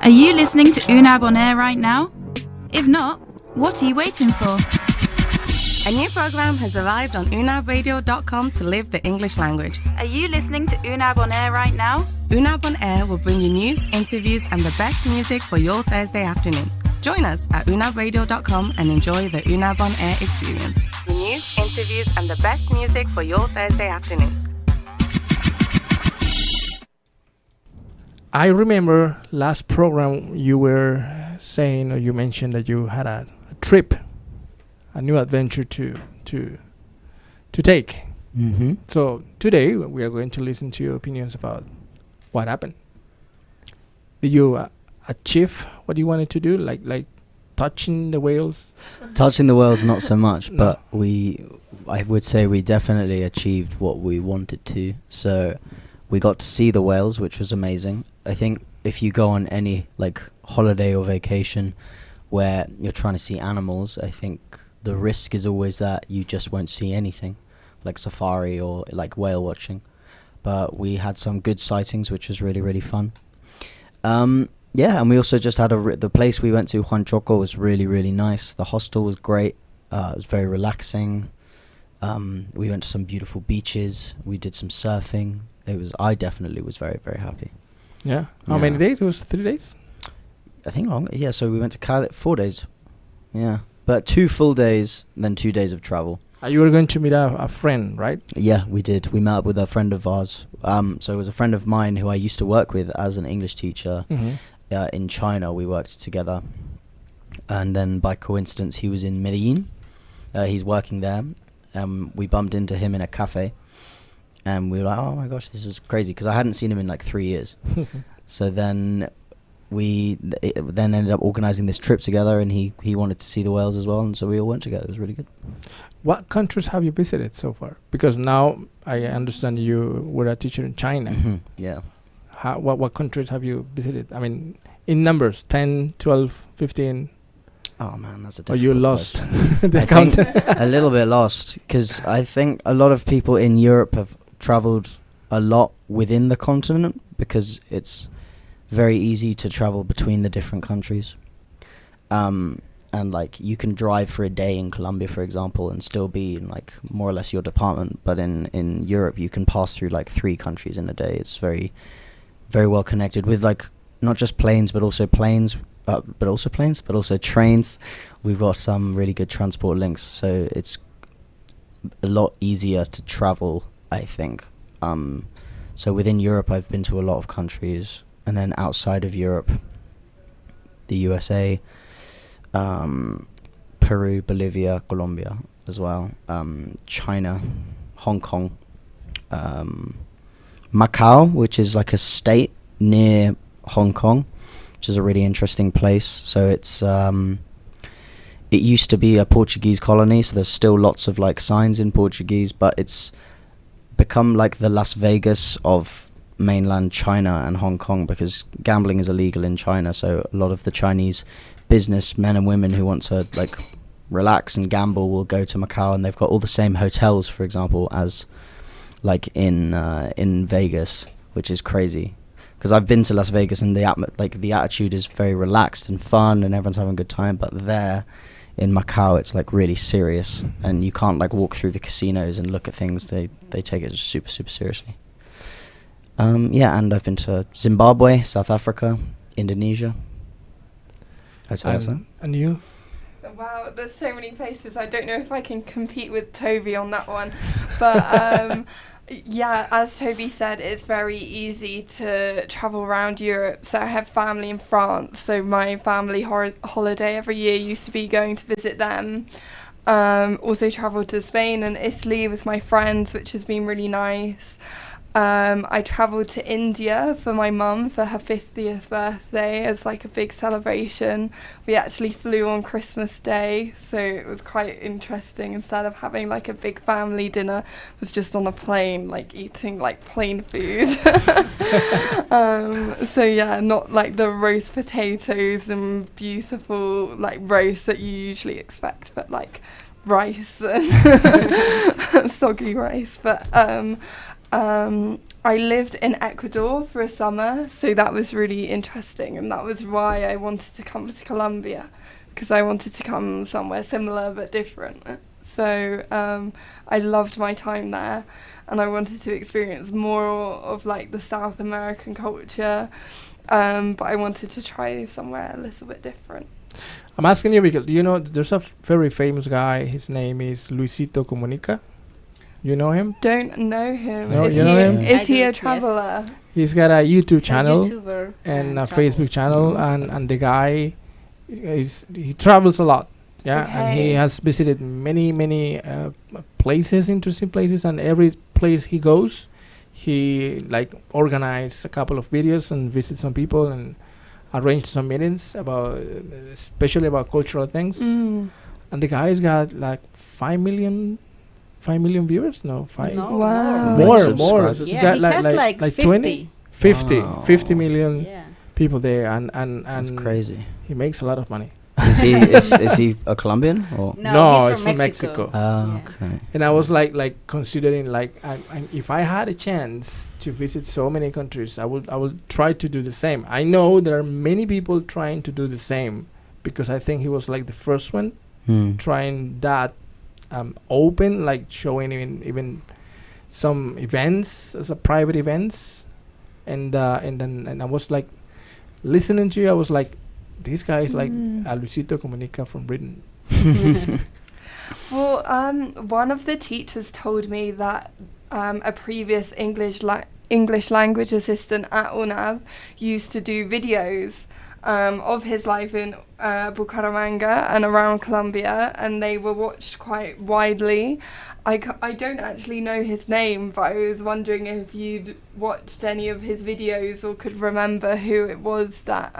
Are you listening to Unab On Air right now? If not, what are you waiting for? A new program has arrived on unabradio.com to live the English language. Are you listening to Unab On Air right now? Unab On Air will bring you news, interviews, and the best music for your Thursday afternoon. Join us at unabradio.com and enjoy the Unab On Air experience. The news, interviews, and the best music for your Thursday afternoon. I remember last program you were saying, or you mentioned that you had a trip, a new adventure to take. Mm-hmm. So today we are going to listen to your opinions about what happened. Did you achieve what you wanted to do, like touching the whales? Touching the whales, not so much, No. but I would say we definitely achieved what we wanted to. So we got to see the whales, which was amazing. I think if you go on any like holiday or vacation where you're trying to see animals, I think the risk is always that you just won't see anything, like safari or like whale watching. But we had some good sightings, which was really, really fun. Yeah, and we also just had the place we went to, Huanchoco, was really, really nice. The hostel was great. It was very relaxing. We went to some beautiful beaches. We did some surfing. I definitely was very, very happy. Yeah. How many days? It was 3 days? I think longer. Yeah, so we went to Cali 4 days. Yeah. But 2 full days, then 2 days of travel. You were going to meet a friend, right? Yeah, we did. We met up with a friend of ours. So it was a friend of mine who I used to work with as an English teacher. Mm-hmm. In China. We worked together. And then by coincidence, he was in Medellin. He's working there. We bumped into him in a cafe. And we were like, oh my gosh, this is crazy. Because I hadn't seen him in like 3 years. So then we then ended up organizing this trip together. And he wanted to see the whales as well. And so we all went together. It was really good. What countries have you visited so far? Because now I understand you were a teacher in China. Mm-hmm. Yeah. What countries have you visited? I mean, in numbers, 10, 12, 15? Oh man, that's a Or difficult you lost question. the I count? think a little bit lost, because I think a lot of people in Europe have traveled a lot within the continent, because it's very easy to travel between the different countries. And like you can drive for a day in Colombia, for example, and still be in like more or less your department. But in Europe, you can pass through like 3 countries in a day. It's very, very well connected with like not just planes, but also but also trains. We've got some really good transport links, so it's a lot easier to travel, I think. So within Europe, I've been to a lot of countries, and then outside of Europe, the USA, Peru, Bolivia, Colombia as well, China, Hong Kong, Macau, which is like a state near Hong Kong, which is a really interesting place. So it's it used to be a Portuguese colony, so there's still lots of like signs in Portuguese, but it's become like the Las Vegas of mainland China and Hong Kong, because gambling is illegal in China. So a lot of the Chinese business men and women who want to like relax and gamble will go to Macau, and they've got all the same hotels, for example, as like in Vegas, which is crazy. Because I've been to Las Vegas, and the attitude is very relaxed and fun, and everyone's having a good time. But there, in Macau, it's like really serious, and you can't like walk through the casinos and look at things. They take it super, super seriously. Yeah, and I've been to Zimbabwe, South Africa, Indonesia. And you? Wow, there's so many places. I don't know if I can compete with Toby on that one, but. Yeah, as Toby said, it's very easy to travel around Europe. So I have family in France, so my family holiday every year used to be going to visit them. Also travelled to Spain and Italy with my friends, which has been really nice. I travelled to India for my mum for her 50th birthday as like a big celebration. We actually flew on Christmas Day, so it was quite interesting. Instead of having like a big family dinner, it was just on a plane, like eating like plain food. So yeah, not like the roast potatoes and beautiful like roast that you usually expect, but like rice and soggy rice. But I lived in Ecuador for a summer, so that was really interesting, and that was why I wanted to come to Colombia, because I wanted to come somewhere similar but different. So I loved my time there, and I wanted to experience more of like the South American culture, but I wanted to try somewhere a little bit different. I'm asking you because you know there's a very famous guy. His name is Luisito Comunica. You know him? Don't know him. No, is you know him? Is he I do, a yes. traveler? He's got a YouTube channel YouTuber and a travel. Facebook channel, and the guy he travels a lot. Yeah, and he Okay. has visited many places, interesting places, and every place he goes, he like organize a couple of videos and visit some people and arrange some meetings about, especially about cultural things. Mm. And the guy's got like 5 million viewers. No, five. No, Wow. More. Subscribers. He's Yeah, got he has like 50. 20, 50, Wow. 50 million Yeah. people there, and That's crazy. he makes a lot of money. Is he a Colombian or? No, he's it's from Mexico. Ah, Yeah. okay. And I was like considering like if I had a chance to visit so many countries, I would try to do the same. I know there are many people trying to do the same because I think he was like the first one trying that open, like showing even some events as a private events, and I was like listening to you. I was like, this guy is like a Luisito Comunica from Britain. Well, one of the teachers told me that a previous English language assistant at Unab used to do videos of his life in Bucaramanga and around Colombia, and they were watched quite widely. I don't actually know his name, but I was wondering if you'd watched any of his videos or could remember who it was that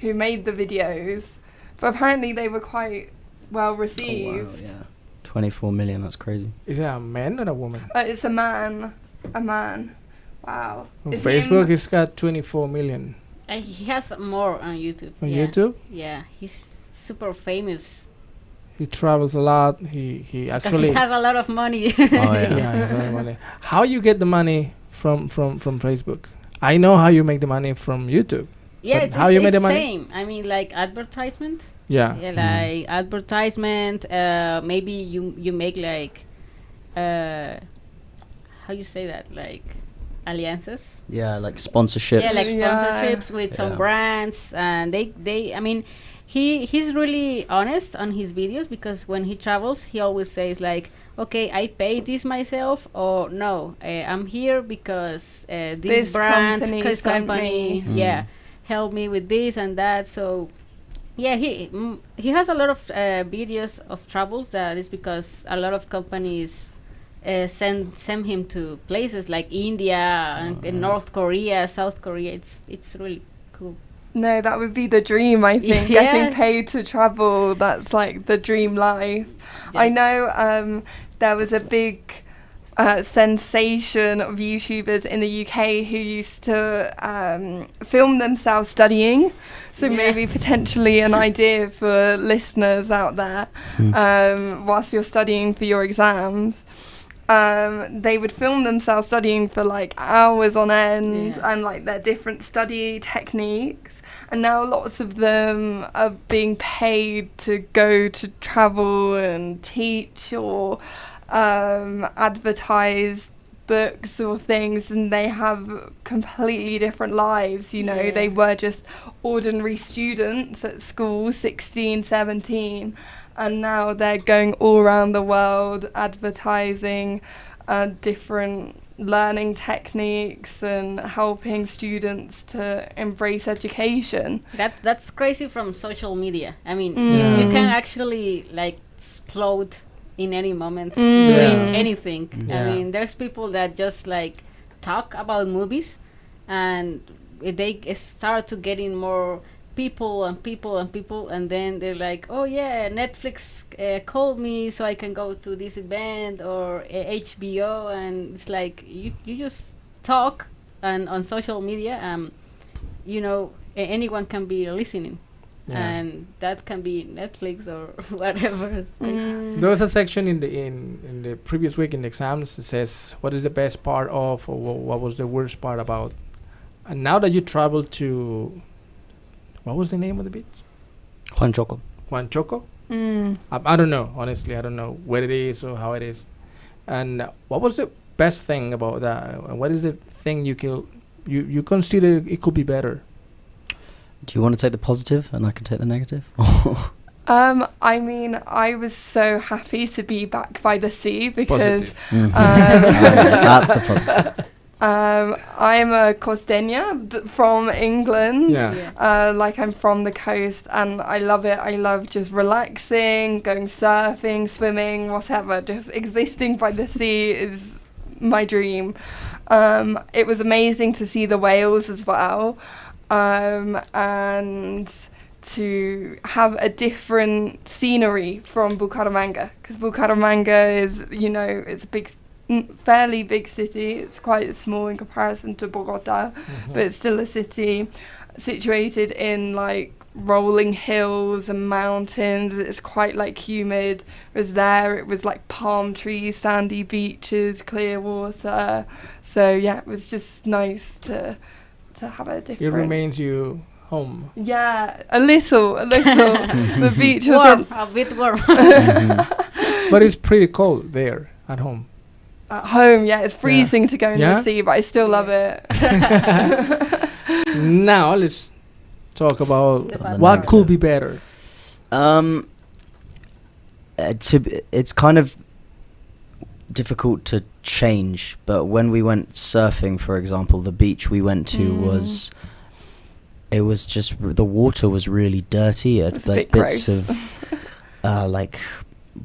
who made the videos. But apparently they were quite well received. Oh, wow, yeah. 24 million, that's crazy. Is it a man or a woman? It's a man. A man. Wow. On Is he Facebook, in- he's got 24 million. He has more on YouTube. On yeah. YouTube. Yeah, he's super famous. He travels a lot. He Because actually he has a lot of money. Oh, yeah, yeah. he has a lot of money. How you get the money from Facebook? I know how you make the money from YouTube. Yeah, But it's how you made the it's money? same. I mean, like advertisement. Yeah. Yeah, like advertisement. Maybe you make like, how you say that? Like alliances. Yeah, like sponsorships. Yeah, like Yeah. sponsorships with some Yeah. brands, and they. I mean, he's really honest on his videos because when he travels, he always says like, "Okay, I paid this myself," or "No, I'm here because this This brand, company this sent company, me." yeah, helped me with this and that." So, yeah, he has a lot of videos of travels. That is because a lot of companies send him to places like India and North Korea, South Korea. It's really cool. No, that would be the dream, I think. Yeah. Getting paid to travel, that's like the dream life. I Yes. know there was a big sensation of YouTubers in the UK who used to film themselves studying. So Yeah. maybe potentially an idea for listeners out there whilst you're studying for your exams. They would film themselves studying for like hours on end Yeah. and like their different study techniques. And now lots of them are being paid to go to travel and teach or advertise books or things, and they have completely different lives. You know, Yeah. they were just ordinary students at school, 16, 17, and now they're going all around the world advertising different learning techniques and helping students to embrace education. That's crazy from social media. I mean, you can actually like explode in any moment doing Yeah. anything. Yeah. I mean, there's people that just like talk about movies, and they start to get in more people, and then they're like, oh yeah, Netflix called me so I can go to this event, or HBO, and it's like you just talk, and on social media, you know, anyone can be listening, Yeah. and that can be Netflix or whatever. There was a section in the previous week in the exams that says what is the best part of, or what was the worst part about. And now that you travel to, what was the name of the beach? Juan Choco. Juan Choco. I don't know, honestly. I don't know where it is or how it is. And what was the best thing about that? And what is the thing you consider it could be better? Do you want to take the positive and I can take the negative? I mean, I was so happy to be back by the sea because That's the positive. I'm a costeña from England. Yeah. Like I'm from the coast and I love it. I love just relaxing, going surfing, swimming, whatever. Just existing by the sea is my dream. It was amazing to see the whales as well. And to have a different scenery from Bucaramanga, because Bucaramanga is, it's a fairly big city. It's quite small in comparison to Bogota, but it's still a city situated in like rolling hills and mountains. It's quite like humid. Whereas there it was like palm trees, sandy beaches, clear water. So yeah, it was just nice to have a different. It remains you home. Yeah, a little. The beach was warm, a bit warm. But it's pretty cold there at home. at home. Yeah, it's freezing to go in the sea, but I still love it. Now let's talk about The what could be better. It's kind of difficult to change, but when we went surfing, for example, the beach we went to was just the water was really dirty. It like bits gross. of like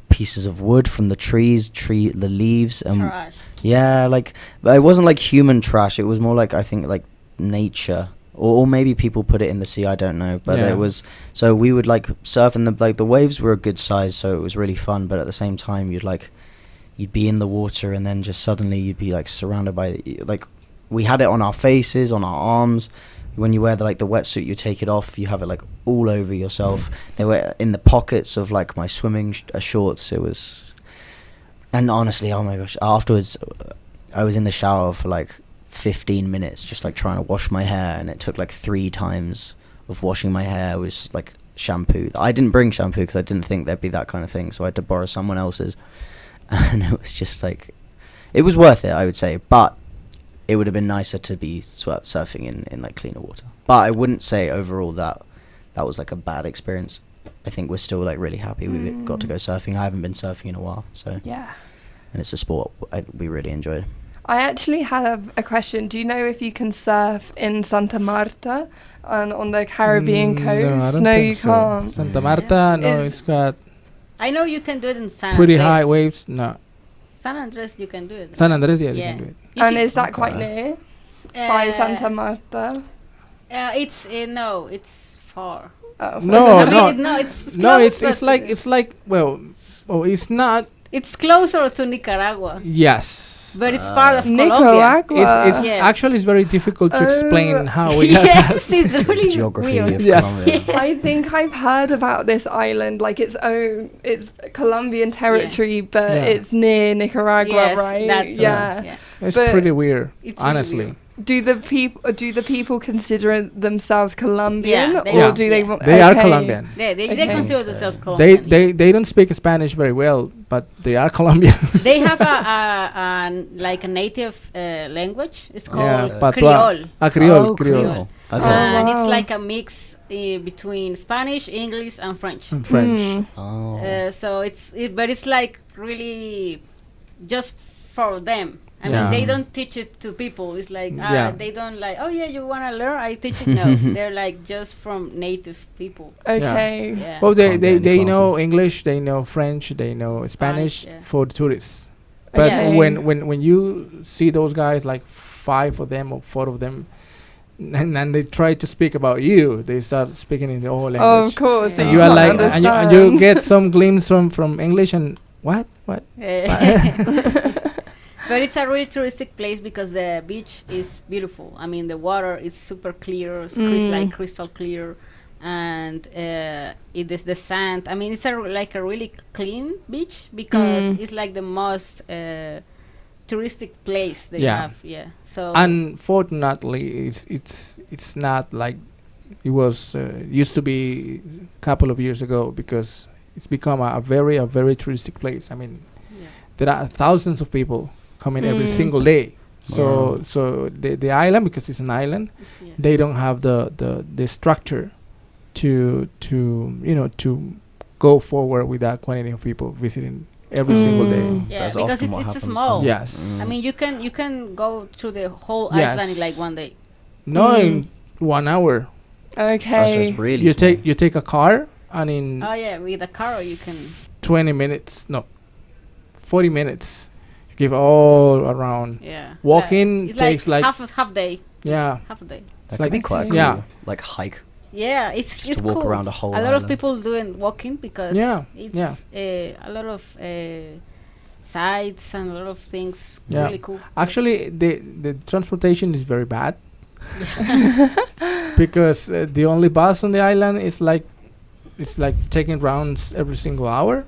pieces of wood from the trees, the leaves, and Trash. yeah, like but it wasn't like human trash. It was more like I think like nature. Or maybe people put it in the sea, I don't know. But it was, so we would like surf and the waves were a good size, so it was really fun. But at the same time, you'd be in the water and then just suddenly you'd be like surrounded by, like we had it on our faces, on our arms. When you wear the wetsuit, you take it off, you have it like all over yourself. They were in the pockets of like my swimming shorts. It was, and honestly, oh my gosh, afterwards, I was in the shower for like 15 minutes just like trying to wash my hair, and it took like 3 times of washing my hair with like shampoo. I didn't bring shampoo because I didn't think there'd be that kind of thing, so I had to borrow someone else's, and it was just like, it was worth it, I would say, but it would have been nicer to be surfing in like cleaner water. But I wouldn't say overall that was like a bad experience. I think we're still like really happy we got to go surfing. I haven't been surfing in a while, so Yeah. and it's a sport we really enjoyed. I actually have a question. Do you know if you can surf in Santa Marta and on the Caribbean coast? No, I don't No, think you so. can't. Santa Marta, no, Is- it's got I know you can do it in San pretty Andres. high waves. No, San Andres, you can do it. San Andres, you Yeah. can do it. You And should- is that quite near? By Santa Marta? It's no, it's far. Oh. No, I mean, no, no, it's no. close, It's but like it's not. it's closer to Nicaragua, Yes, but it's part of Colombia. Nicaragua. it's Yeah. actually it's very difficult to explain Oh. how we got that. Yes, it's really Geography weird. of Yes. Colombia. I think I've heard about this island, like it's Colombian territory, but Yeah. it's near Nicaragua, Yes, right? that's yeah. It's But pretty weird, It's really honestly. weird. Do the people consider themselves Colombian, Yeah, they or are. do they? Yeah. They are okay. Colombian. They Okay. consider themselves Colombian. They don't speak Spanish very well, but they are Colombian. They have a like a native language. It's called patois. Creole. Creole, Oh, Creole, I've Oh, heard. And wow. it's like a mix between Spanish, English, and French. and French. Oh. So but it's like really just for them. I Yeah. mean, they don't teach it to people. It's like Yeah. they don't like. Oh yeah, you wanna learn? I teach it. No, they're like just from native people. Okay. Yeah. Well, Can't get any they know classes. English, they know French, they know Spanish yeah. for tourists. But Okay. when you see those guys, like 5 of them or 4 of them, and they try to speak about you, they start speaking in the old language. Of course. And so you are can't like, and you understand. get some glimpse from English and what? But it's a really touristic place because the beach is beautiful. I mean, the water is super clear, it's like crystal clear, and it is the sand. I mean, it's like a really clean beach because it's like the most touristic place they Yeah. have. Yeah. So Unfortunately, it's not like it was used to be a couple of years ago, because it's become a very touristic place. I mean, yeah. there are thousands of people coming every single day. So the island, because it's an island, Yeah. they don't have the structure to to go forward with that quantity of people visiting every single day. Yeah, That's because often what it's happens small. then. Yes. I mean, you can go through the whole Yes. island in like one day. No, in 1 hour. Oh, so Okay. it's really You small. take a car, and in Oh yeah, with a car you can. 20 minutes, no, 40 minutes, you give all around. Yeah. Walking it's takes like half day. yeah. Half a day. That like- could be quite Okay. cool. Yeah. Like hike. Yeah, it's Just it's to walk cool. around a whole A lot of island. people doing walking because Yeah, it's yeah. a lot of sites and a lot of things. Yeah. Really cool. Actually, the transportation is very bad because the only bus on the island is like taking rounds every single hour.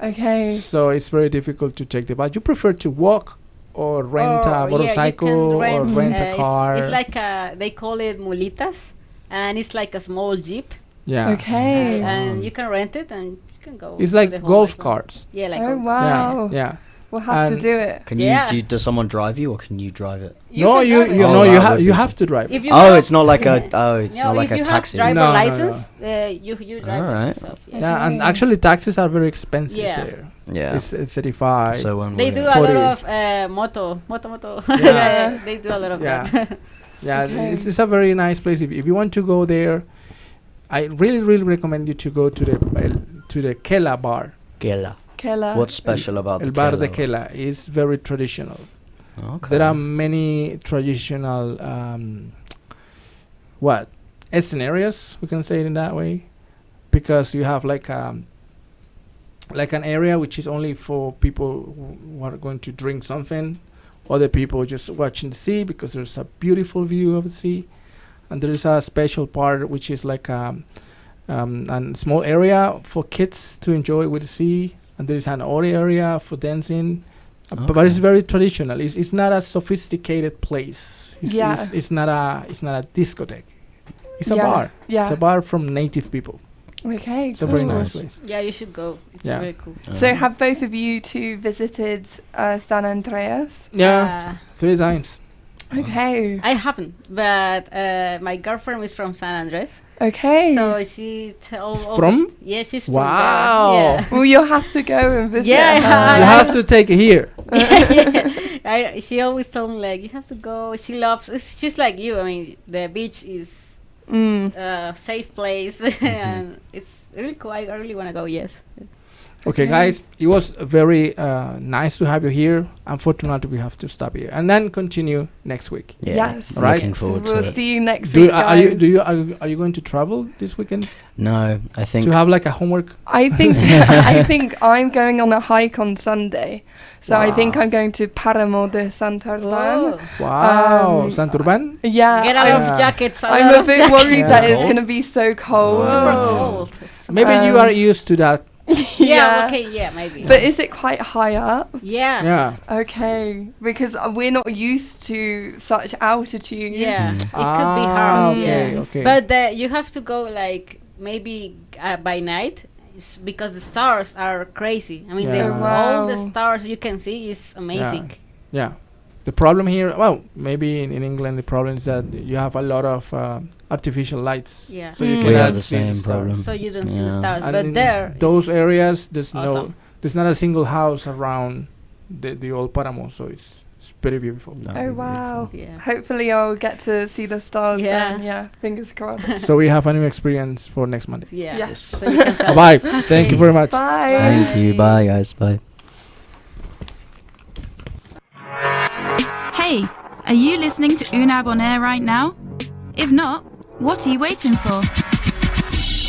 Okay. So it's very difficult to take the bus. You prefer to walk or rent Or, a yeah, you motorcycle can or rent a it's- car. It's like they call it mulitas, and it's like a small jeep, yeah. Okay. and you can rent it and you can go. It's to like the whole golf island. carts. Yeah, like Oh golf. wow. Yeah. We'll have to And- do it. Can Yeah. does someone drive you, or can you drive it? No, can you drive it. you Oh, know that you would be have to drive. If you Oh, have- it's not like yeah. it's No, not like if a you taxi. have driver No, no, license, you drive Alright. it yourself. Yeah. Yeah, and Okay. actually taxes are very expensive Yeah. there. Yeah. It's 35. So when They we- do a 40. lot of moto. Yeah. Yeah, they do a lot of Yeah. that. Yeah, Okay. it's a very nice place. If you want to go there, I really recommend you to go to the Kela bar. Kela. Killer. What's special about El the bar Kela? de Kela is very traditional. Okay. There are many traditional scenarios, we can say it in that way, because you have like an area which is only for people who are going to drink something, other people just watching the sea because there's a beautiful view of the sea, and there is a special part which is like a small area for kids to enjoy with the sea, and there is an other area for dancing. But it's Okay. very traditional. It's not a sophisticated place. Yeah. It's not a discotheque. It's a Yeah. bar. Yeah. It's a bar from native people. Okay. It's a very cool. nice Nice. place. Yeah, you should go. It's Yeah. very cool. So have both of you two visited San Andreas? Yeah, 3 times. Okay. I haven't, but my girlfriend is from San Andres, Okay. so she tells. From? Yeah, she's from Wow. there. Yeah. Well, you'll have to go and visit Yeah, her. You have to take it here. She always told me like you have to go. She loves. She's like you. I mean, the beach is Mm. a safe place, and it's really cool. I really want to go. Yes. Okay, guys, it was very nice to have you here. Unfortunately, we have to stop here and then continue next week. Yeah. Yes. I'm Right. looking So forward we'll to it. see you next Do week, are you guys. are you going to travel this weekend No, I think to have like a homework? I think I think I'm going on a hike on Sunday, so I think Wow. I'm going to Páramo de Santarlán. Whoa. Wow, Um, Santurban. Yeah, Get out Yeah. of jackets. I'm a bit worried Yeah. that it's Cold? going to be so cold. Super Wow. cold. Maybe you Um, are used to that. Yeah. Okay. Yeah. Maybe. But is it quite high up? yes. Yeah. Okay, because we're not used to such altitude. Yeah. Mm. It could be hard. Okay, Yeah. okay. But you have to go like maybe by night, because the stars are crazy. I mean, Yeah. Oh, all the wow. stars you can see is amazing. Yeah. The problem here, well, maybe in England, the problem is that you have a lot of artificial lights. Yeah. So you Mm. cannot we have the see same stars. problem. So you don't see the Yeah. stars, And but in there those it's areas, awesome. there's not a single house around the old Páramo, so it's pretty beautiful. That Oh would be wow. beautiful. Yeah. Hopefully I'll get to see the stars. Yeah. And yeah, fingers crossed. So we have a new experience for next Monday. Yeah. Yes. So you can tell Bye. us. Thank you very much. Bye. Thank you. Bye, guys. Bye. Hey, are you listening to Unab On Air right now? If not, what are you waiting for?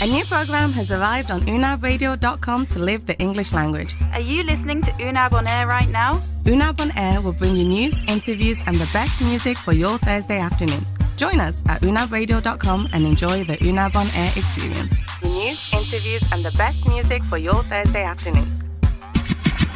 A new program has arrived on unabradio.com to live the English language. Are you listening to Unab On Air right now? Unab On Air will bring you news, interviews, and the best music for your Thursday afternoon. Join us at unabradio.com and enjoy the Unab On Air experience. The news, interviews, and the best music for your Thursday afternoon.